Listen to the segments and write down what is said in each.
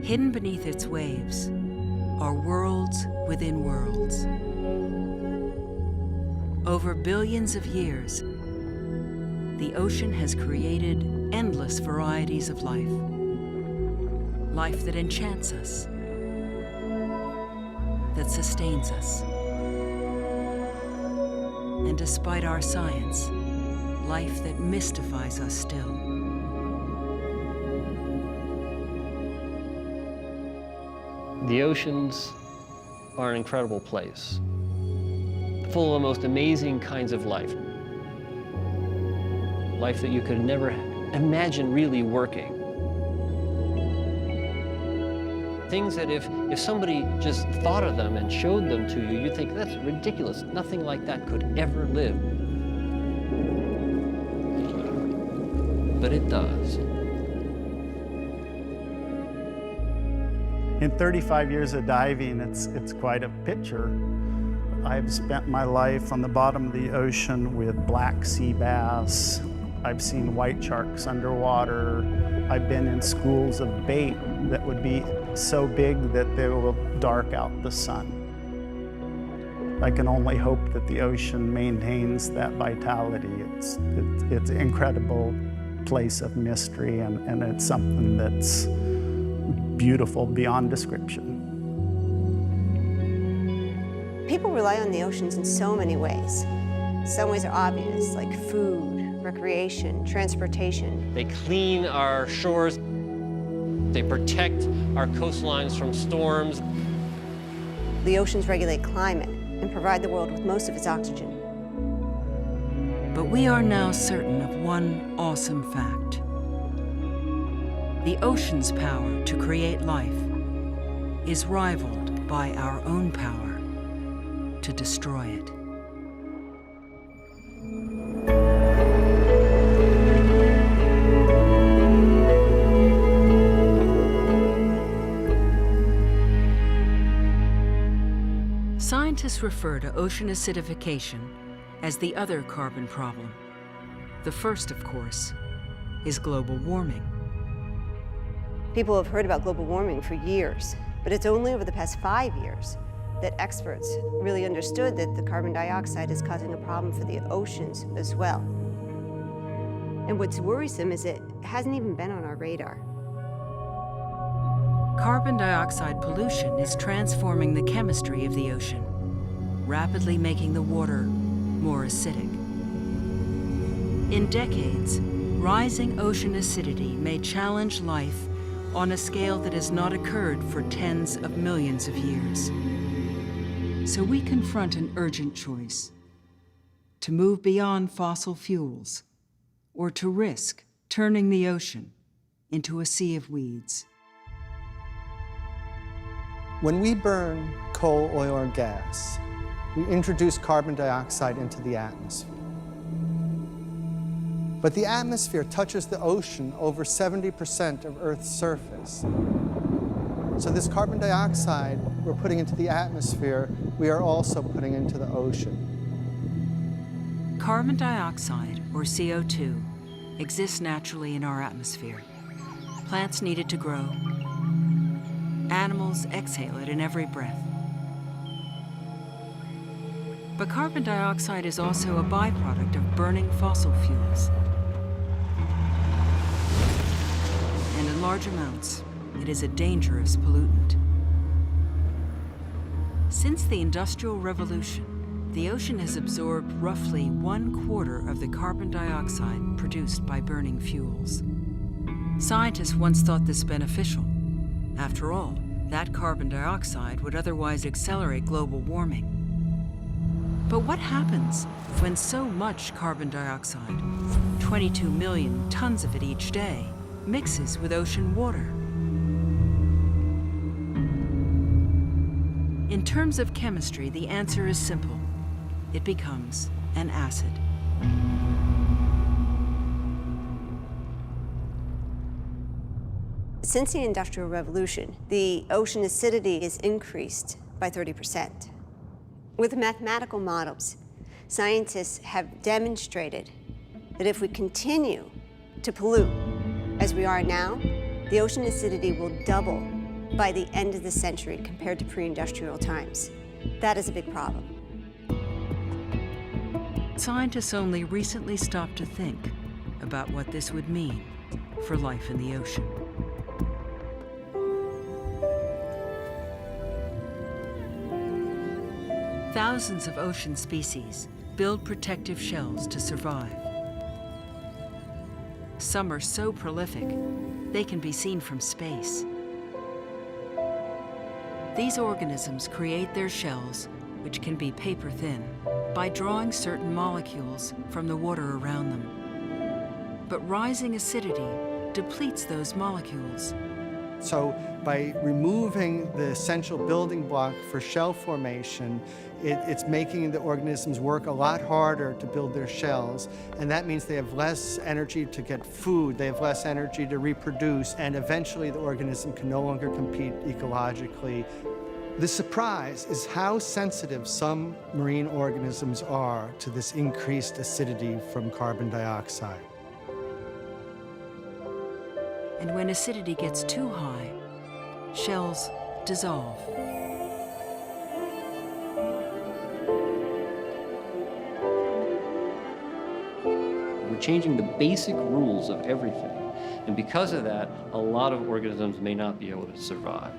Hidden beneath its waves are worlds within worlds. Over billions of years, the ocean has created endless varieties of life. Life that enchants us, that sustains us. And despite our science, life that mystifies us still. The oceans are an incredible place, full of the most amazing kinds of life. Life that you could never imagine really working. Things that if somebody just thought of them and showed them to you, you'd think, that's ridiculous. Nothing like that could ever live. But it does. In 35 years of diving, it's quite a picture. I've spent my life on the bottom of the ocean with black sea bass. I've seen white sharks underwater. I've been in schools of bait that would be so big that they will dark out the sun. I can only hope that the ocean maintains that vitality. It's an incredible place of mystery, and it's something that's beautiful beyond description. People rely on the oceans in so many ways. Some ways are obvious, like food, recreation, transportation. They clean our shores. They protect our coastlines from storms. The oceans regulate climate and provide the world with most of its oxygen. But we are now certain of one awesome fact. The ocean's power to create life is rivaled by our own power to destroy it. Scientists refer to ocean acidification as the other carbon problem. The first, of course, is global warming. People have heard about global warming for years, but it's only over the past 5 years that experts really understood that the carbon dioxide is causing a problem for the oceans as well. And what's worrisome is it hasn't even been on our radar. Carbon dioxide pollution is transforming the chemistry of the ocean, rapidly making the water more acidic. In decades, rising ocean acidity may challenge life on a scale that has not occurred for tens of millions of years. So we confront an urgent choice: to move beyond fossil fuels, or to risk turning the ocean into a sea of weeds. When we burn coal, oil, or gas, we introduce carbon dioxide into the atmosphere. But the atmosphere touches the ocean over 70% of Earth's surface. So this carbon dioxide we're putting into the atmosphere, we are also putting into the ocean. Carbon dioxide, or CO2, exists naturally in our atmosphere. Plants need it to grow. Animals exhale it in every breath. But carbon dioxide is also a byproduct of burning fossil fuels. And in large amounts, it is a dangerous pollutant. Since the Industrial Revolution, the ocean has absorbed roughly 1/4 of the carbon dioxide produced by burning fuels. Scientists once thought this beneficial. After all, that carbon dioxide would otherwise accelerate global warming. But what happens when so much carbon dioxide, 22 million tons of it each day, mixes with ocean water? In terms of chemistry, the answer is simple. It becomes an acid. Since the Industrial Revolution, the ocean acidity is increased by 30%. With mathematical models, scientists have demonstrated that if we continue to pollute as we are now, the ocean acidity will double by the end of the century compared to pre-industrial times. That is a big problem. Scientists only recently stopped to think about what this would mean for life in the ocean. Thousands of ocean species build protective shells to survive. Some are so prolific, they can be seen from space. These organisms create their shells, which can be paper thin, by drawing certain molecules from the water around them. But rising acidity depletes those molecules. So by removing the essential building block for shell formation, it's making the organisms work a lot harder to build their shells, and that means they have less energy to get food, they have less energy to reproduce, and eventually the organism can no longer compete ecologically. The surprise is how sensitive some marine organisms are to this increased acidity from carbon dioxide. And when acidity gets too high, shells dissolve. We're changing the basic rules of everything. And because of that, a lot of organisms may not be able to survive.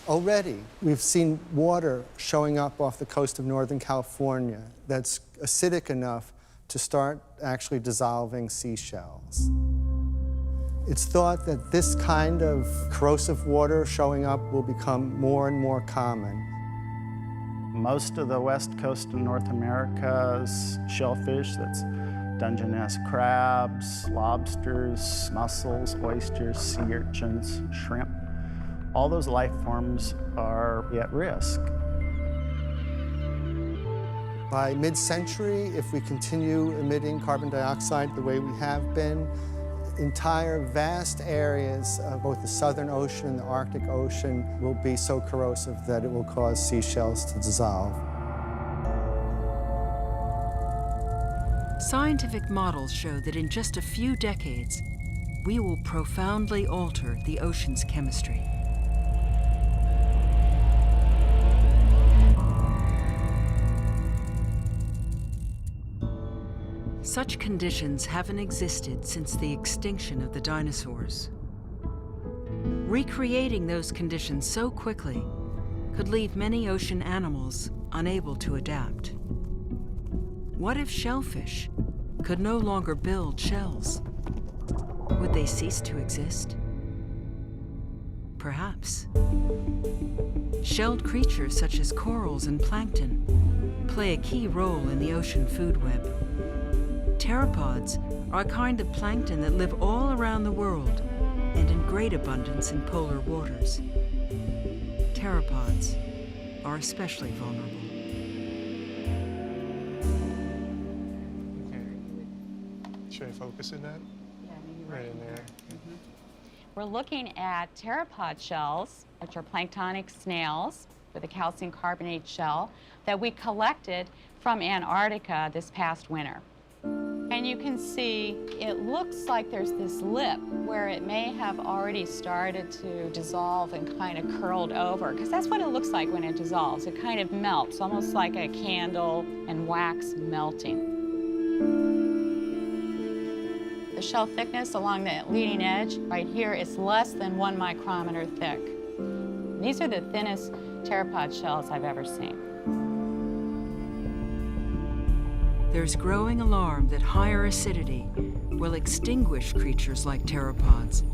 Already, we've seen water showing up off the coast of Northern California that's acidic enough to start actually dissolving seashells. It's thought that this kind of corrosive water showing up will become more and more common. Most of the west coast of North America's shellfish, that's Dungeness crabs, lobsters, mussels, oysters, sea urchins, shrimp, all those life forms are at risk. By mid-century, if we continue emitting carbon dioxide the way we have been, entire vast areas of both the Southern Ocean and the Arctic Ocean will be so corrosive that it will cause seashells to dissolve. Scientific models show that in just a few decades, we will profoundly alter the ocean's chemistry. Such conditions haven't existed since the extinction of the dinosaurs. Recreating those conditions so quickly could leave many ocean animals unable to adapt. What if shellfish could no longer build shells? Would they cease to exist? Perhaps. Shelled creatures such as corals and plankton play a key role in the ocean food web. Pteropods are a kind of plankton that live all around the world and in great abundance in polar waters. Pteropods are especially vulnerable. Okay. Should I focus in that? Yeah, maybe Right in there. We're looking at pteropod shells, which are planktonic snails with a calcium carbonate shell that we collected from Antarctica this past winter. And you can see it looks like there's this lip where it may have already started to dissolve and kind of curled over, because that's what it looks like when it dissolves. It kind of melts, almost like a candle and wax melting. The shell thickness along the leading edge right here is less than 1 micrometer thick. These are the thinnest pteropod shells I've ever seen. There's growing alarm that higher acidity will extinguish creatures like pteropods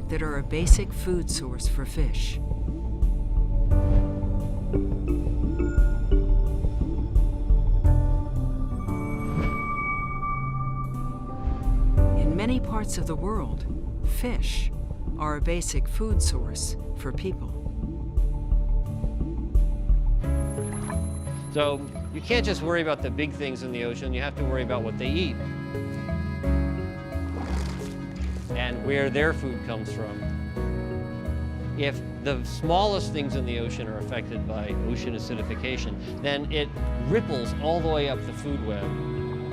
that are a basic food source for fish. In many parts of the world, fish are a basic food source for people. So you can't just worry about the big things in the ocean, you have to worry about what they eat and where their food comes from. if the smallest things in the ocean are affected by ocean acidification, then it ripples all the way up the food web,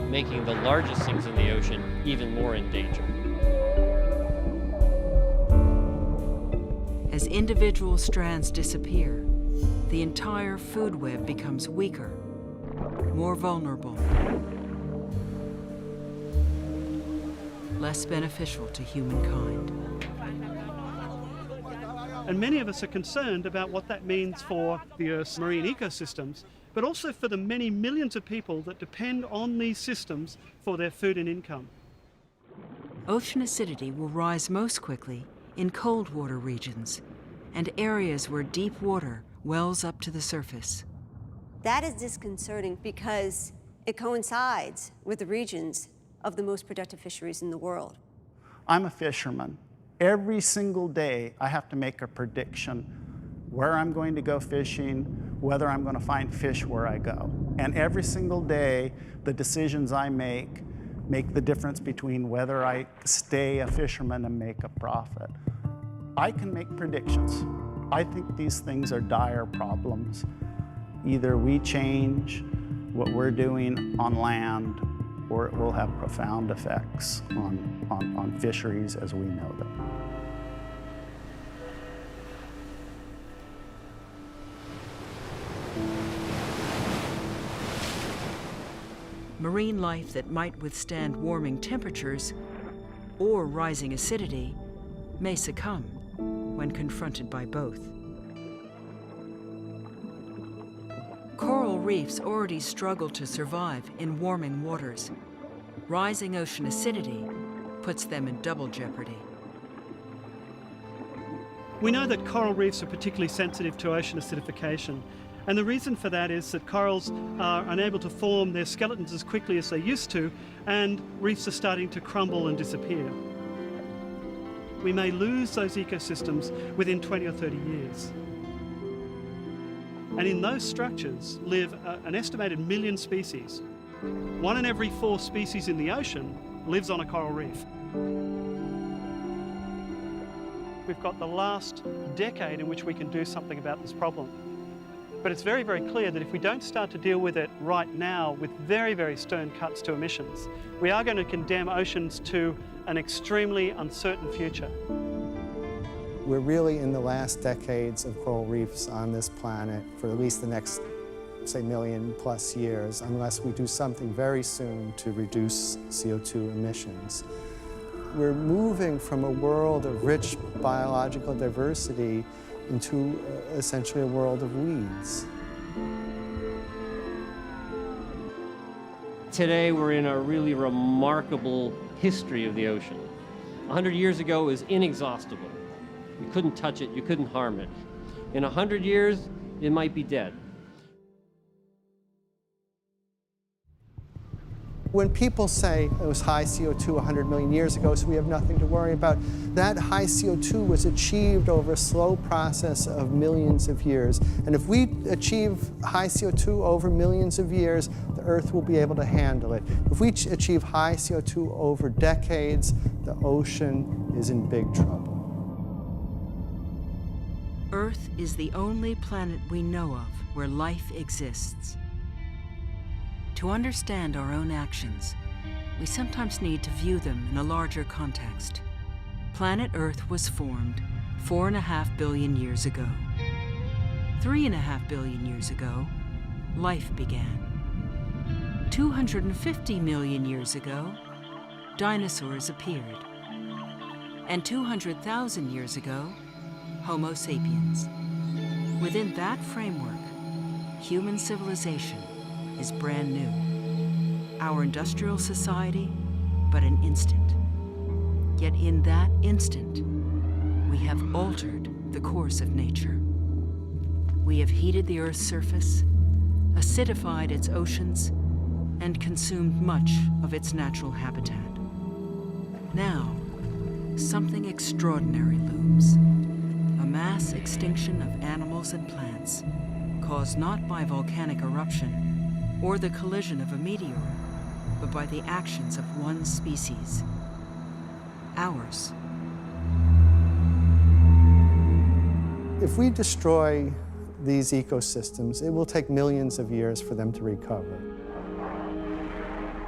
making the largest things in the ocean even more in danger. As individual strands disappear, the entire food web becomes weaker, more vulnerable, less beneficial to humankind. And many of us are concerned about what that means for the Earth's marine ecosystems, but also for the many millions of people that depend on these systems for their food and income. Ocean acidity will rise most quickly in cold water regions and areas where deep water wells up to the surface. That is disconcerting because it coincides with the regions of the most productive fisheries in the world. I'm a fisherman. Every single day, I have to make a prediction where I'm going to go fishing, whether I'm going to find fish where I go. And every single day, the decisions I make the difference between whether I stay a fisherman and make a profit. I can make predictions. I think these things are dire problems. Either we change what we're doing on land, or it will have profound effects on fisheries as we know them. Marine life that might withstand warming temperatures or rising acidity may succumb when confronted by both. Coral reefs already struggle to survive in warming waters. Rising ocean acidity puts them in double jeopardy. We know that coral reefs are particularly sensitive to ocean acidification, and the reason for that is that corals are unable to form their skeletons as quickly as they used to, and reefs are starting to crumble and disappear. We may lose those ecosystems within 20 or 30 years. And in those structures live an estimated 1 million species. 1 in every 4 species in the ocean lives on a coral reef. We've got the last decade in which we can do something about this problem. But it's very, very clear that if we don't start to deal with it right now with very, very stern cuts to emissions, we are going to condemn oceans to an extremely uncertain future. We're really in the last decades of coral reefs on this planet for at least the next, say, 1+ million years, unless we do something very soon to reduce CO2 emissions. We're moving from a world of rich biological diversity into essentially a world of weeds. Today, we're in a really remarkable history of the ocean. 100 years ago, it was inexhaustible. You couldn't touch it, you couldn't harm it. In 100 years, it might be dead. When people say it was high CO2 100 million years ago, so we have nothing to worry about, that high CO2 was achieved over a slow process of millions of years. And if we achieve high CO2 over millions of years, the Earth will be able to handle it. If we achieve high CO2 over decades, the ocean is in big trouble. Earth is the only planet we know of where life exists. To understand our own actions, we sometimes need to view them in a larger context. Planet Earth was formed 4.5 billion years ago. 3.5 billion years ago, life began. 250 million years ago, dinosaurs appeared. And 200,000 years ago, Homo sapiens. Within that framework, human civilization is brand new. Our industrial society, but an instant. Yet in that instant, we have altered the course of nature. We have heated the Earth's surface, acidified its oceans, and consumed much of its natural habitat. Now, something extraordinary looms. A mass extinction of animals and plants, caused not by volcanic eruption or the collision of a meteor, but by the actions of one species, ours. If we destroy these ecosystems, it will take millions of years for them to recover.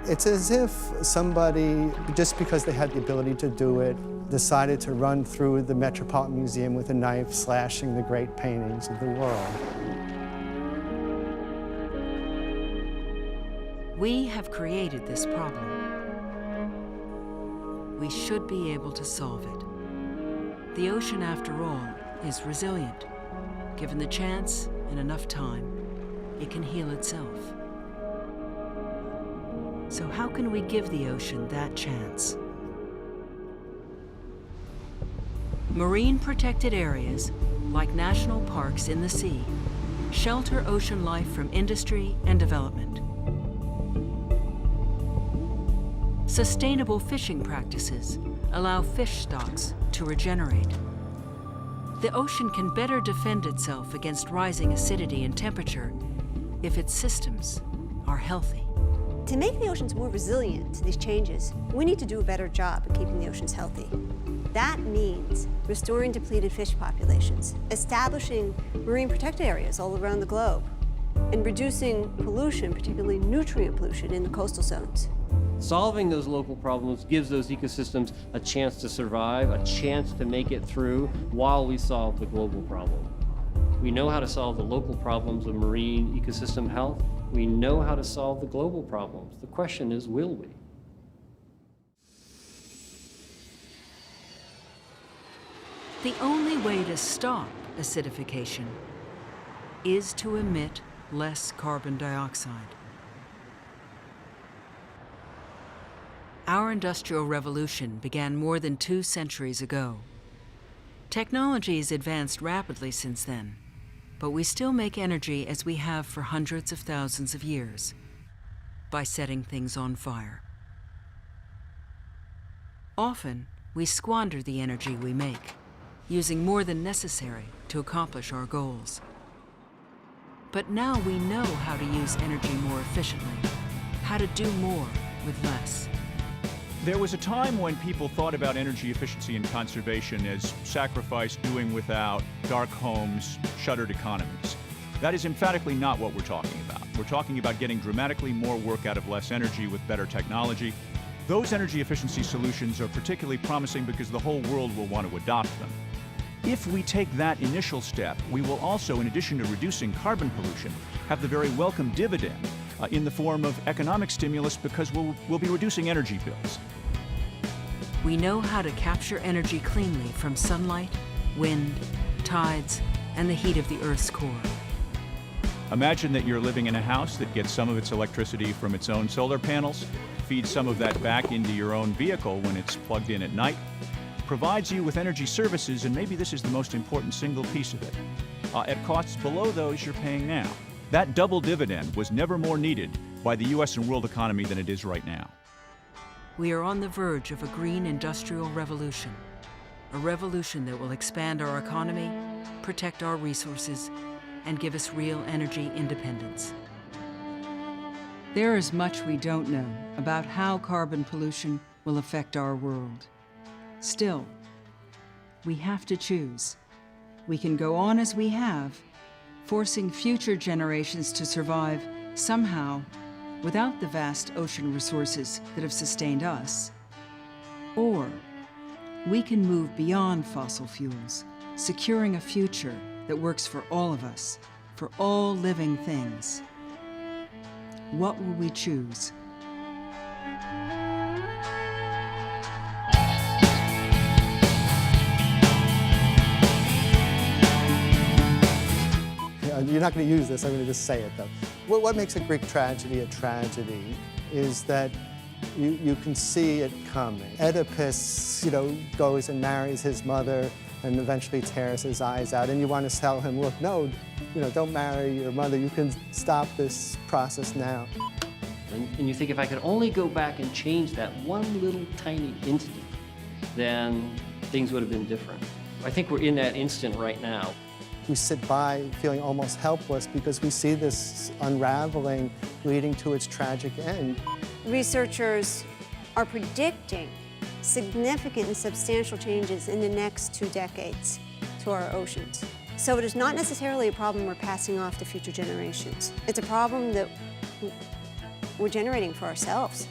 It's as if somebody, just because they had the ability to do it, decided to run through the Metropolitan Museum with a knife, slashing the great paintings of the world. We have created this problem. We should be able to solve it. The ocean, after all, is resilient. Given the chance and enough time, it can heal itself. So how can we give the ocean that chance? Marine protected areas, like national parks in the sea, shelter ocean life from industry and development. Sustainable fishing practices allow fish stocks to regenerate. The ocean can better defend itself against rising acidity and temperature if its systems are healthy. To make the oceans more resilient to these changes, we need to do a better job of keeping the oceans healthy. That means restoring depleted fish populations, establishing marine protected areas all around the globe, and reducing pollution, particularly nutrient pollution, in the coastal zones. Solving those local problems gives those ecosystems a chance to survive, a chance to make it through while we solve the global problem. We know how to solve the local problems of marine ecosystem health. We know how to solve the global problems. The question is, will we? The only way to stop acidification is to emit less carbon dioxide. Our Industrial Revolution began more than 2 centuries ago. Technology has advanced rapidly since then, but we still make energy as we have for hundreds of thousands of years, by setting things on fire. Often, we squander the energy we make, using more than necessary to accomplish our goals. But now we know how to use energy more efficiently, how to do more with less. There was a time when people thought about energy efficiency and conservation as sacrifice, doing without, dark homes, shuttered economies. That is emphatically not what we're talking about. We're talking about getting dramatically more work out of less energy with better technology. Those energy efficiency solutions are particularly promising because the whole world will want to adopt them. If we take that initial step, we will also, in addition to reducing carbon pollution, have the very welcome dividend in the form of economic stimulus because we'll be reducing energy bills. We know how to capture energy cleanly from sunlight, wind, tides, and the heat of the Earth's core. Imagine that you're living in a house that gets some of its electricity from its own solar panels, feeds some of that back into your own vehicle when it's plugged in at night, provides you with energy services, and maybe this is the most important single piece of it, at costs below those you're paying now. That double dividend was never more needed by the U.S. and world economy than it is right now. We are on the verge of a green industrial revolution, a revolution that will expand our economy, protect our resources, and give us real energy independence. There is much we don't know about how carbon pollution will affect our world. Still, we have to choose. We can go on as we have, forcing future generations to survive somehow without the vast ocean resources that have sustained us. Or we can move beyond fossil fuels, securing a future that works for all of us, for all living things. What will we choose? You're not going to use this, I'm going to just say it though. What makes a Greek tragedy is that you can see it coming. Oedipus, goes and marries his mother and eventually tears his eyes out, and you want to tell him, look, no, don't marry your mother. You can stop this process now. And you think if I could only go back and change that one little tiny instant, then things would have been different. I think we're in that instant right now. We sit by feeling almost helpless because we see this unraveling leading to its tragic end. Researchers are predicting significant and substantial changes in the next 2 decades to our oceans. So it is not necessarily a problem we're passing off to future generations. It's a problem that we're generating for ourselves.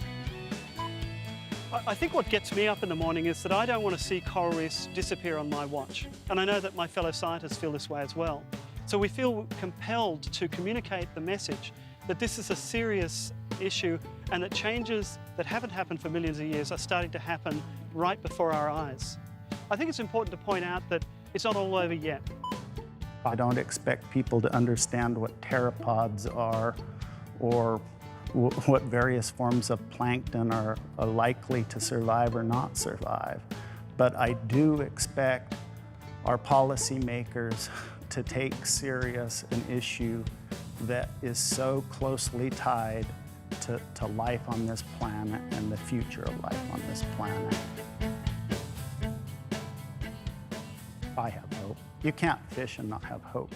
I think what gets me up in the morning is that I don't want to see coral reefs disappear on my watch. And I know that my fellow scientists feel this way as well. So we feel compelled to communicate the message that this is a serious issue and that changes that haven't happened for millions of years are starting to happen right before our eyes. I think it's important to point out that it's not all over yet. I don't expect people to understand what pteropods are or what various forms of plankton are likely to survive or not survive. But I do expect our policymakers to take serious an issue that is so closely tied to life on this planet and the future of life on this planet. I have hope. You can't fish and not have hope.